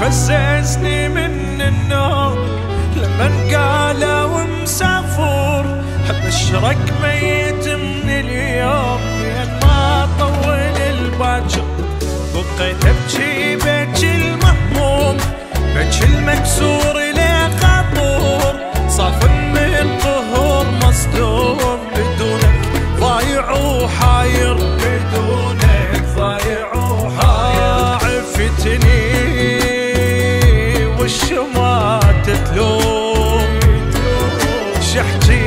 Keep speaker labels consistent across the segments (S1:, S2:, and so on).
S1: فززني من النوم لمن قالوا مسافر، ابشرك ميت من اليوم لين ما طول الباجر. بقيت ابكي بكي المهموم، بكي المكسور ليه خطور، صاف من قهور مصدوم، بدونك ضايع وحاير، بدونك ضايع وحاير. عفتني والشمات تلوم، شحكي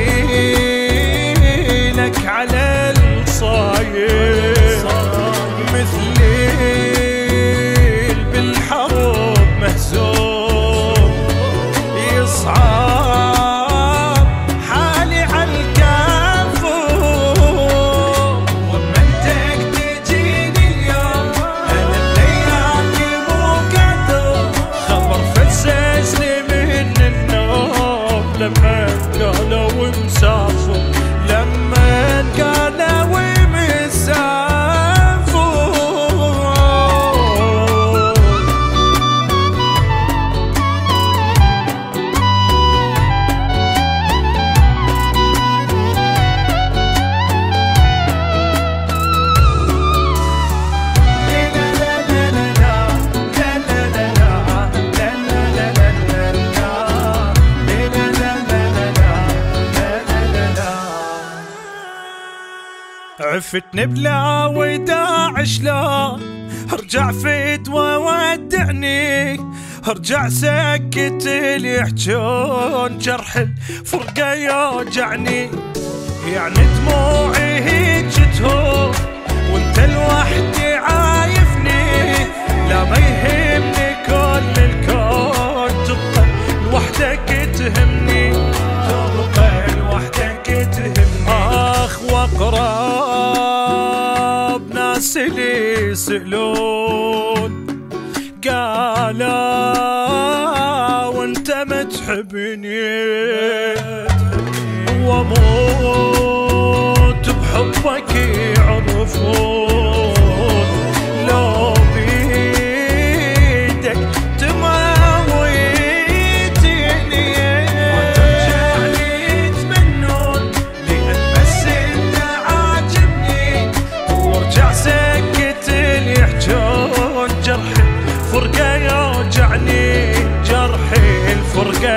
S1: لك على الصاير، مثلي بالحروب مهزوم، يصعب حالي عالكافور. ومنتك تجيني اليوم انا بليالي مو قادر، خبر فززني من النوم لما قالوا مسافر، لما قالوا عفتني بلا وداع شلون، ارجع فدوى ودعني، ارجع سكت اللي يحجون، جرح الفرقة يوجعني، يعني دموعي هيج تهون وانت لوحدي عايفني، لا ما يهمني كل الكون، تبقى لوحدك تهمني، تبقى لوحدك تهمني. اخ واقرب ناس اللي يسألون، قالوا وانت ما تحبني، واموت بحبك يعرفون، لو بيدك تموتني وترجعني يتمنون، لأن بس انت عاجبني، وارجع سكت اللي يحجون، جرح الفرقة يوجعني، جرح الفرقة